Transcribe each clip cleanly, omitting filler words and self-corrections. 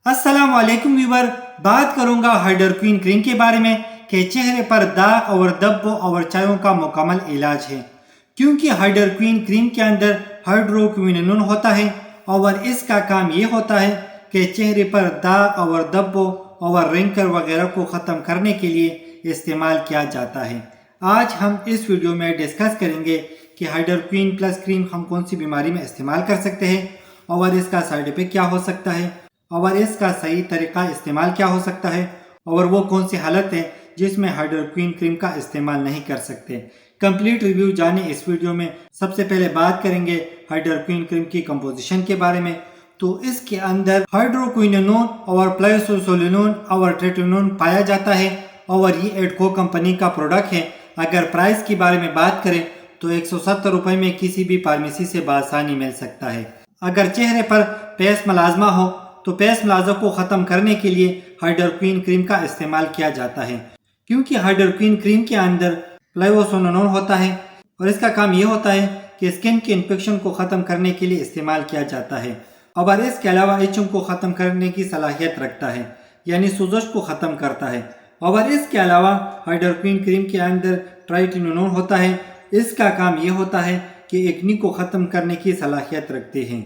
अस्सलाम वालेकुम व्यूवर, बात करूंगा हाइड्रोक्विन क्रीम के बारे में कि चेहरे पर दाग और धब्बों और चायों का मुकम्मल इलाज है। क्योंकि हाइड्रोक्विन क्रीम के अंदर हाइड्रोक्विनोन होता है और इसका काम ये होता है कि चेहरे पर दाग और धब्बों और रिंकल वगैरह को ख़त्म करने के लिए इस्तेमाल किया जाता है। आज हम इस वीडियो में डिस्कस करेंगे कि हाइड्रोक्विन प्लस क्रीम हम कौन सी बीमारी में इस्तेमाल कर सकते हैं और इसका साइड इफेक्ट क्या हो सकता है और इसका सही तरीका इस्तेमाल क्या हो सकता है और वो कौन सी हालत है जिसमें हाइड्रोक्विन क्रीम का इस्तेमाल नहीं कर सकते। कंप्लीट रिव्यू जाने इस वीडियो में। सबसे पहले बात करेंगे हाइड्रोक्विन क्रीम की कंपोजिशन के बारे में। तो इसके अंदर हाइड्रोक्विनोन और प्लाइसोसोलिनोन और ट्रेटिनोन पाया जाता है और ये एडको कंपनी का प्रोडक्ट है। अगर प्राइस की बारे में बात करें तो 170 रुपए में किसी भी फार्मेसी से बासानी मिल सकता है। अगर चेहरे पर पेस मलाजमा हो तो पेस मलाजा को ख़त्म करने के लिए हाइड्रोक्विन क्रीम का इस्तेमाल किया जाता है। क्योंकि हाइड्रोक्विन क्रीम के अंदर प्लाइसोसोलिनोन होता है और इसका काम ये होता है कि स्किन के इन्फेक्शन को ख़त्म करने के लिए इस्तेमाल किया जाता है और इसके अलावा इचम को ख़त्म करने की सलाहियत रखता है, यानी सोजश को ख़त्म करता है। और इसके अलावा हाइड्रोक्विन क्रीम के अंदर ट्राइटिनोन होता है। इसका काम ये होता है कि एक्नी को ख़त्म करने की सलाहियत रखते हैं।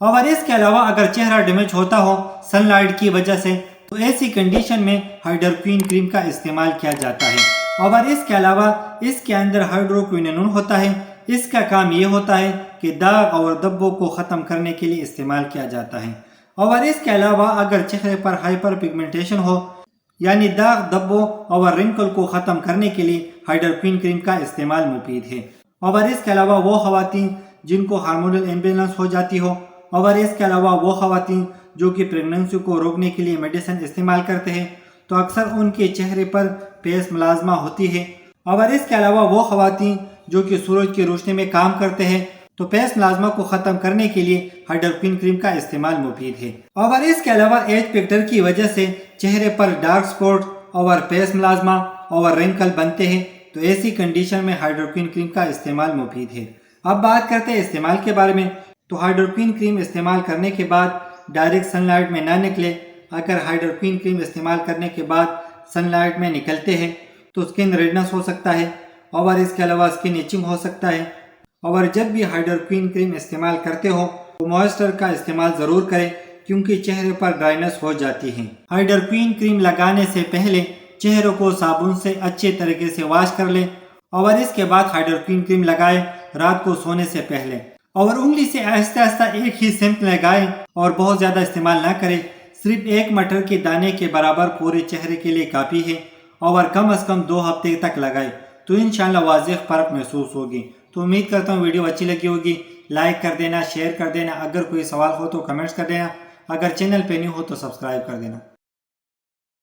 और इसके अलावा अगर चेहरा डैमेज होता हो सनलाइट की वजह से तो ऐसी कंडीशन में हाइड्रोक्विन क्रीम का इस्तेमाल किया जाता है। और इसके अलावा इसके अंदर हाइड्रोक्विनोन होता है। इसका काम ये होता है कि दाग और धब्बों को ख़त्म करने के लिए इस्तेमाल किया जाता है। और इसके अलावा अगर चेहरे पर हाइपर पिगमेंटेशन हो, यानी दाग धब्बों और रिंकल को ख़त्म करने के लिए हाइड्रोक्विन क्रीम का इस्तेमाल मुफीद है। और इसके अलावा वो ख़वातीन जिनको हार्मोनल इम्बैलेंस हो जाती हो और इसके अलावा वो ख़वातीन जो कि प्रेगनेंसी को रोकने के लिए मेडिसिन इस्तेमाल करते हैं तो अक्सर उनके चेहरे पर पेस मलाजमा होती है। और इसके अलावा वो ख़वातीन जो कि सूरज की रोशनी में काम करते हैं तो पेस मलाजमा को ख़त्म करने के लिए हाइड्रोक्विन क्रीम का इस्तेमाल मुफीद है। और इसके अलावा एज फैक्टर की वजह से चेहरे पर डार्क स्पॉट और पेस मलाजमा और रिंकल बनते हैं तो ऐसी कंडीशन में हाइड्रोक्विन क्रीम का इस्तेमाल मुफीद है। अब बात करते हैं इस्तेमाल के बारे में। तो हाइड्रोक्विन क्रीम इस्तेमाल करने के बाद डायरेक्ट सनलाइट में ना निकले। अगर हाइड्रोक्विन क्रीम इस्तेमाल करने के बाद सनलाइट में निकलते हैं तो स्किन रेडनेस हो सकता है और इसके अलावा स्किन इचिंग हो सकता है। और जब भी हाइड्रोक्विन क्रीम इस्तेमाल करते हो तो मॉइस्चर का इस्तेमाल ज़रूर करें क्योंकि चेहरे पर ड्राइनेस हो जाती है। हाइड्रोक्विन क्रीम लगाने से पहले चेहरे को साबुन से अच्छे तरीके से वॉश कर लें और इसके बाद हाइड्रोक्विन क्रीम लगाएं रात को सोने से पहले। और उंगली से आहिस्ता आहिस्ता एक ही सिम्प लगाएं और बहुत ज़्यादा इस्तेमाल ना करें। सिर्फ एक मटर के दाने के बराबर पूरे चेहरे के लिए काफ़ी है और कम से कम 2 हफ्ते तक लगाएं तो इंशाल्लाह वाज़ेह फ़र्क महसूस होगी। तो उम्मीद करता हूँ वीडियो अच्छी लगी होगी। लाइक कर देना, शेयर कर देना, अगर कोई सवाल हो तो कमेंट्स कर देना, अगर चैनल पे न्यू हो तो सब्सक्राइब कर देना।